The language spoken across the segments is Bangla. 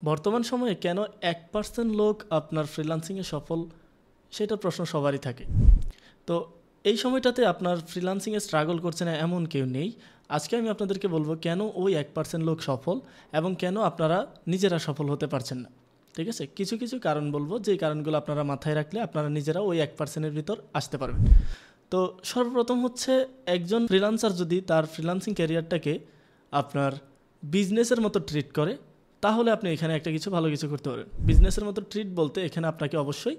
বর্তমান সময়ে কেন 1% লোক আপনার ফ্রিল্যান্সিংয়ে সফল সেটার প্রশ্ন সবারই থাকে। তো এই সময়টাতে আপনার ফ্রিল্যান্সিংয়ে স্ট্রাগল করছে না এমন কেউ নেই। আজকে আমি আপনাদেরকে বলবো কেন ওই 1% লোক সফল এবং কেন আপনারা নিজেরা সফল হতে পারছেন না। ঠিক আছে, কিছু কিছু কারণ বলবো, যেই কারণগুলো আপনারা মাথায় রাখলে আপনারা নিজেরা ওই 1%-এর ভিতর আসতে পারবেন। তো সর্বপ্রথম হচ্ছে, একজন ফ্রিল্যান্সার যদি তার ফ্রিল্যান্সিং ক্যারিয়ারটাকে আপনার বিজনেসের মতো ট্রিট করে, তাহলে আপনি এখানে একটা কিছু ভালো কিছু করতে পারেন। বিজনেসের মতো ট্রিট বলতে এখানে আপনাকে অবশ্যই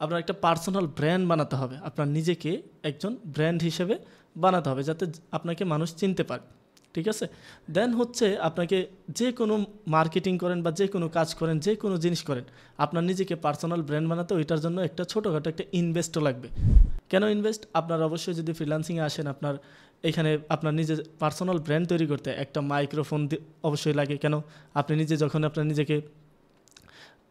আপনার একটা পার্সোনাল ব্র্যান্ড বানাতে হবে। আপনার নিজেকে একজন ব্র্যান্ড হিসেবে বানাতে হবে, যাতে আপনাকে মানুষ চিনতে পারে। ঠিক আছে, দেন হচ্ছে আপনাকে যে কোনো মার্কেটিং করেন বা যে কোনো কাজ করেন, যে কোনো জিনিস করেন, আপনার নিজেকে পার্সোনাল ব্র্যান্ড বানাতে ওইটার জন্য একটা ছোটোখাটো একটা ইনভেস্টও লাগবে। কেন ইনভেস্ট? আপনার অবশ্যই যদি ফ্রিল্যান্সিংয়ে আসেন, আপনার এখানে আপনার নিজের পার্সোনাল ব্র্যান্ড তৈরি করতে একটা মাইক্রোফোন অবশ্যই লাগে। কেন? আপনি নিজে যখন আপনার নিজেকে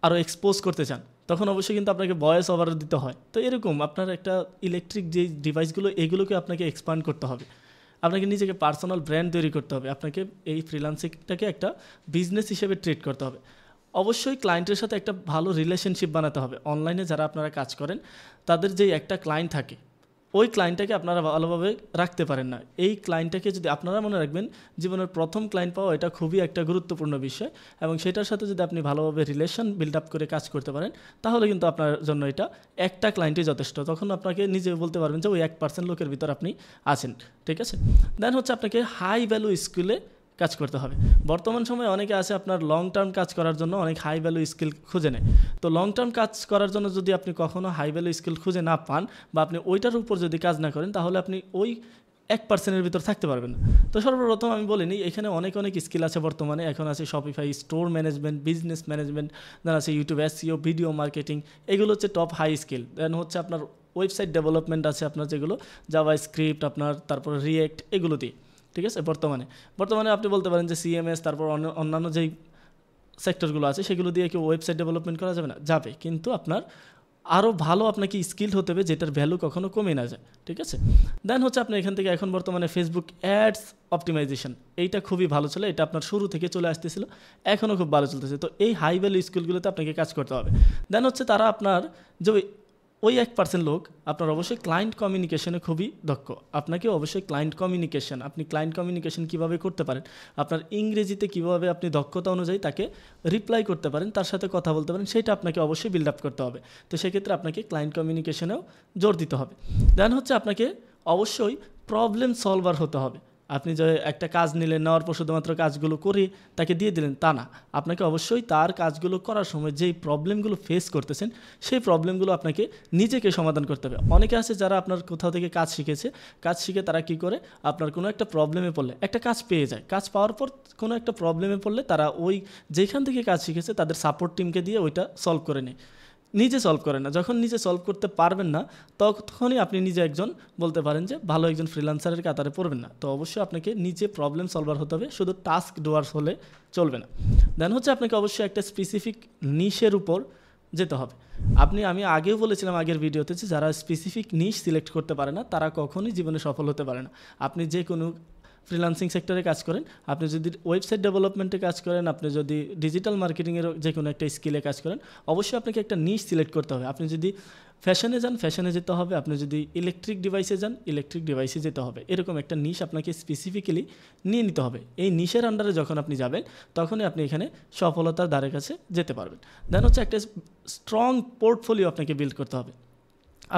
আরও এক্সপোজ করতে চান, তখন অবশ্যই কিন্তু আপনাকে ভয়েস ওভার দিতে হয়। তো এরকম আপনার একটা ইলেকট্রিক যে ডিভাইসগুলো, এগুলোকে আপনাকে এক্সপান্ড করতে হবে। আপনাকে নিজেকে পার্সোনাল ব্র্যান্ড তৈরি করতে হবে। আপনাকে এই ফ্রিল্যান্সিংটাকে একটা বিজনেস হিসেবে ট্রিট করতে হবে। অবশ্যই ক্লায়েন্টের সাথে একটা ভালো রিলেশনশিপ বানাতে হবে। অনলাইনে যারা আপনারা কাজ করেন, তাদের যেই একটা ক্লায়েন্ট থাকে, ওই ক্লায়েন্টটাকে আপনারা ভালোভাবে রাখতে পারেন না। এই ক্লায়েন্টটাকে যদি আপনারা মনে রাখবেন, জীবনের প্রথম ক্লায়েন্ট পাওয়া এটা খুবই একটা গুরুত্বপূর্ণ বিষয়, এবং সেটার সাথে যদি আপনি ভালোভাবে রিলেশন বিল্ড আপ করে কাজ করতে পারেন, তাহলে কিন্তু আপনার জন্য এটা একটা ক্লায়েন্টই যথেষ্ট। তখন আপনাকে নিজে বলতে পারবেন যে ওই 1% লোকের ভিতর আপনি আছেন। ঠিক আছে, দেন হচ্ছে আপনাকে হাই ভ্যালু স্কিলে কাজ করতে হবে। বর্তমান সময়ে অনেকে আছে আপনার লং টার্ম কাজ করার জন্য অনেক হাই ভ্যালু স্কিল খুঁজে নেয়। তো লং টার্ম কাজ করার জন্য যদি আপনি কখনও হাই ভ্যালু স্কিল খুঁজে না পান, বা আপনি ওইটার উপর যদি কাজ না করেন, তাহলে আপনি ওই 1%-এর ভিতর থাকতে পারবেন না। তো সর্বপ্রথম আমি বলিনি, এখানে অনেক স্কিল আছে বর্তমানে। এখন আছে Shopify store management, business management, then আছে ইউটিউব এসইও, ভিডিও মার্কেটিং। এগুলো হচ্ছে টপ হাই স্কিল। দেন হচ্ছে আপনার ওয়েবসাইট ডেভেলপমেন্ট আছে, আপনার যেগুলো জাভা স্ক্রিপ্ট, আপনার তারপর রিয়েক্ট, এগুলো দিয়ে। ঠিক আছে, বর্তমানে আপনি বলতে পারেন যে সিএমএস, তারপর অন্যান্য যেই সেক্টরগুলো আছে সেগুলো দিয়ে কেউ ওয়েবসাইট ডেভেলপমেন্ট করা যাবে না, যাবে, কিন্তু আপনার আরও ভালো আপনাকে স্কিল হতে হবে, যেটার ভ্যালু কখনো কমে না যায়। ঠিক আছে, দেন হচ্ছে আপনি এখান থেকে এখন বর্তমানে ফেসবুক অ্যাডস অপটিমাইজেশন, এইটা খুবই ভালো চলে। এটা আপনার শুরু থেকে চলে আসতেছিল, এখনও খুব ভালো চলতেছে। তো এই হাই ভ্যালু স্কিলগুলোতে আপনাকে কাজ করতে হবে। দেন হচ্ছে তারা আপনার যে ওই 1% লোক আপনার অবশ্যই ক্লায়েন্ট কমিউনিকেশনে খুবই দক্ষ। আপনাকে অবশ্যই আপনি ক্লায়েন্ট কমিউনিকেশন কীভাবে করতে পারেন, আপনার ইংরেজিতে কীভাবে আপনি দক্ষতা অনুযায়ী তাকে রিপ্লাই করতে পারেন, তার সাথে কথা বলতে পারেন, সেটা আপনাকে অবশ্যই বিল্ড আপ করতে হবে। তো সেক্ষেত্রে আপনাকে ক্লায়েন্ট কমিউনিকেশনেও জোর দিতে হবে। দেন হচ্ছে আপনাকে অবশ্যই প্রবলেম সলভার হতে হবে। আপনি যে একটা কাজ নিলেন, নেওয়ার পর শুধুমাত্র কাজগুলো করে তাকে দিয়ে দিলেন, তা না। আপনাকে অবশ্যই তার কাজগুলো করার সময় যেই প্রবলেমগুলো ফেস করতেছেন, সেই প্রবলেমগুলো আপনাকে নিজেকে সমাধান করতে হবে। অনেকে আছে যারা আপনার কোথাও থেকে কাজ শিখে তারা কি করে, আপনার কোনো একটা প্রবলেমে পড়লে একটা কাজ পেয়ে যায়, কাজ পাওয়ার পর কোনো একটা প্রবলেমে পড়লে তারা ওই যেখান থেকে কাজ শিখেছে তাদের সাপোর্ট টিমকে দিয়ে ওইটা সলভ করে নেয়, নিজে সলভ করেন না। যখন নিজে সলভ করতে পারবেন না, তখনই আপনি নিজে একজন বলতে পারেন যে ভালো একজন ফ্রিল্যান্সারের কাতারে পড়বেন না। তো অবশ্যই আপনাকে নিজে প্রবলেম সলভার হতে হবে, শুধু টাস্ক ডুয়ার্স হলে চলবে না। দেন হচ্ছে আপনাকে অবশ্যই একটা স্পেসিফিক নিশের উপর যেতে হবে। আমি আগেও বলেছিলাম আগের ভিডিওতে, যে যারা স্পেসিফিক নিশ সিলেক্ট করতে পারে না, তারা কখনোই জীবনে সফল হতে পারে না। আপনি যে কোনো ফ্রিল্যান্সিং সেক্টরে কাজ করেন, আপনি যদি ওয়েবসাইট ডেভেলপমেন্টে কাজ করেন, আপনি যদি ডিজিটাল মার্কেটিংয়ের যে কোনো একটা স্কিলে কাজ করেন, অবশ্যই আপনাকে একটা নিশ সিলেক্ট করতে হবে। আপনি যদি ফ্যাশনে যান, ফ্যাশনে যেতে হবে। আপনি যদি ইলেকট্রিক ডিভাইসে যান, ইলেকট্রিক ডিভাইসে যেতে হবে। এরকম একটা নিশ আপনাকে স্পেসিফিক্যালি নিয়ে নিতে হবে। এই নিশের আন্ডারে যখন আপনি যাবেন, তখনই আপনি এখানে সফলতার দ্বারের কাছে যেতে পারবেন। দেন হচ্ছে একটা স্ট্রং পোর্টফোলিও আপনাকে বিল্ড করতে হবে।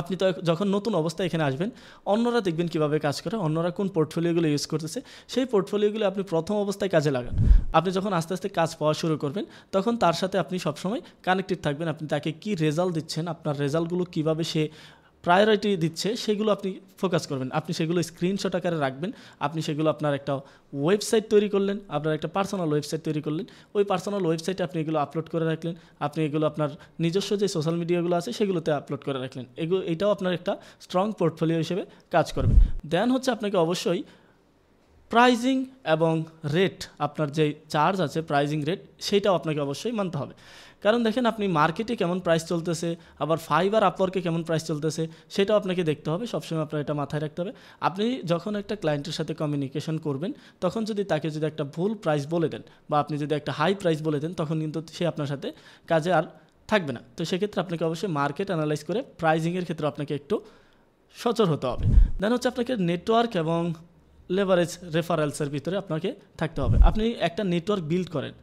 আপনি তো যখন নতুন অবস্থায় এখানে আসবেন, অন্যরা দেখবেন কীভাবে কাজ করে, অন্যরা কোন পোর্টফোলিওগুলো ইউজ করতেছে, সেই পোর্টফোলিওগুলো আপনি প্রথম অবস্থায় কাজে লাগান। আপনি যখন আস্তে আস্তে কাজ পাওয়া শুরু করবেন, তখন তার সাথে আপনি সবসময় কানেক্টেড থাকবেন। আপনি তাকে কী রেজাল্ট দিচ্ছেন, আপনার রেজাল্টগুলো কীভাবে সে প্রায়োরিটি দিচ্ছে, সেগুলো আপনি ফোকাস করবেন। আপনি সেগুলো স্ক্রিনশট আকারে রাখবেন। আপনি সেগুলো আপনার একটা ওয়েবসাইট তৈরি করলেন, আপনার একটা পার্সোনাল ওয়েবসাইট তৈরি করলেন। ওই পার্সোনাল ওয়েবসাইটে আপনি এগুলো আপলোড করে রাখলেন। আপনি এগুলো আপনার নিজস্ব যে সোশ্যাল মিডিয়াগুলো আছে সেগুলোতে আপলোড করে রাখলেন। এটাও আপনার একটা স্ট্রং পোর্টফোলিও হিসেবে কাজ করবে। দেন হচ্ছে আপনাকে অবশ্যই প্রাইজিং এবং রেট, আপনার যে চার্জ আছে প্রাইজিং রেট, সেইটাও আপনাকে অবশ্যই মানতে হবে। কারণ দেখেন আপনি মার্কেটে কেমন প্রাইস চলতেছে, আবার ফাইবার আপওয়ার্কে কেমন প্রাইস চলতেছে, সেটাও আপনাকে দেখতে হবে। সবসময় আপনার এটা মাথায় রাখতে হবে। আপনি যখন একটা ক্লায়েন্টের সাথে কমিউনিকেশন করবেন, তখন যদি তাকে যদি একটা ভুল প্রাইস বলে দেন বা আপনি যদি একটা হাই প্রাইস বলে দেন, তখন কিন্তু সে আপনার সাথে কাজে আর থাকবে না। তো সেক্ষেত্রে আপনাকে অবশ্যই মার্কেট অ্যানালাইজ করে প্রাইজিংয়ের ক্ষেত্রে আপনাকে একটু সচল হতে হবে। দেন হচ্ছে আপনাকে নেটওয়ার্ক এবং লেভারেজ রেফারেলসের ভিতরে আপনাকে থাকতে হবে। আপনি একটা নেটওয়ার্ক বিল্ড করেন।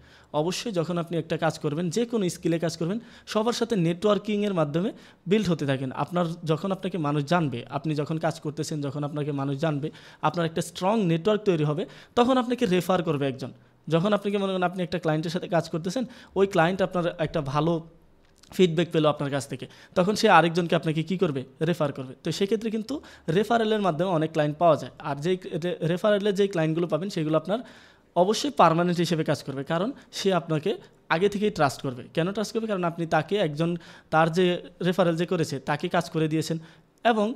অবশ্যই যখন আপনি একটা কাজ করবেন, যে কোনো স্কিলে কাজ করবেন, সবার সাথে নেটওয়ার্কিংয়ের মাধ্যমে বিল্ড হতে থাকেন। আপনার যখন আপনাকে মানুষ জানবে, আপনি যখন কাজ করতেছেন, যখন আপনাকে মানুষ জানবে, আপনার একটা স্ট্রং নেটওয়ার্ক তৈরি হবে, তখন আপনাকে রেফার করবে একজন। যখন আপনাকে মনে করেন আপনি একটা ক্লায়েন্টের সাথে কাজ করতেছেন, ওই ক্লায়েন্ট আপনার একটা ভালো ফিডব্যাক পেলো আপনার কাছ থেকে, তখন সে আরেকজনকে আপনাকে কী করবে, রেফার করবে। তো সেক্ষেত্রে কিন্তু রেফারেলের মাধ্যমে অনেক ক্লায়েন্ট পাওয়া যায়। আর যেই রেফারেলের যেই ক্লায়েন্টগুলো পাবেন, সেগুলো আপনার অবশ্যই পার্মানেন্ট হিসেবে কাজ করবে, কারণ সে আপনাকে আগে থেকেই ট্রাস্ট করবে। কেন ট্রাস্ট করবে? কারণ আপনি তাকে একজন, তার যে রেফারেল যে করেছে তাকে কাজ করে দিয়েছেন এবং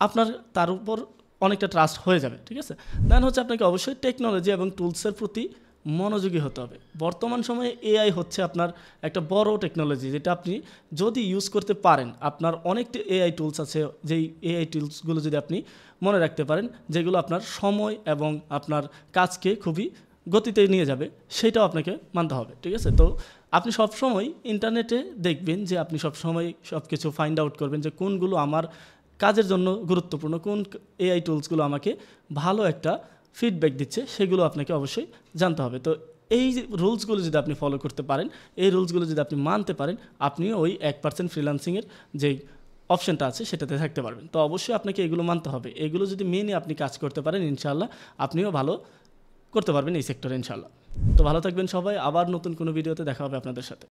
আপনার তার উপর অনেকটা ট্রাস্ট হয়ে যাবে। ঠিক আছে। দেন হচ্ছে আপনাকে অবশ্যই টেকনোলজি এবং টুলসের প্রতি মনোযোগী হতে হবে। বর্তমান সময়ে এআই হচ্ছে আপনার একটা বড় টেকনোলজি, যেটা আপনি যদি ইউজ করতে পারেন, আপনার অনেকটা এআই টুলস আছে, যেই এআই টুলসগুলো যদি আপনি মনে রাখতে পারেন, যেগুলো আপনার সময় এবং আপনার কাজকে খুবই গতিতে নিয়ে যাবে, সেটাও আপনাকে মানতে হবে। ঠিক আছে। তো আপনি সবসময় ইন্টারনেটে দেখবেন যে আপনি সবসময় সব কিছু ফাইন্ড আউট করবেন যে কোনগুলো আমার কাজের জন্য গুরুত্বপূর্ণ, কোন এআই টুলসগুলো আমাকে ভালো একটা ফিডব্যাক দিচ্ছে, সেগুলো আপনাকে অবশ্যই জানতে হবে। তো এই রুলসগুলো যদি আপনি ফলো করতে পারেন, এই রুলসগুলো যদি আপনি মানতে পারেন, আপনিও ওই 1% ফ্রিল্যান্সিংয়ের যেই অপশনটা আছে সেটাতে থাকতে পারবেন। তো অবশ্যই আপনাকে এগুলো মানতে হবে। এগুলো যদি মেনে আপনি কাজ করতে পারেন, ইনশাআল্লাহ আপনিও ভালো করতে পারবেন এই সেক্টরে ইনশাআল্লাহ। তো ভালো থাকবেন সবাই। আবার নতুন কোনো ভিডিওতে দেখা হবে আপনাদের সাথে।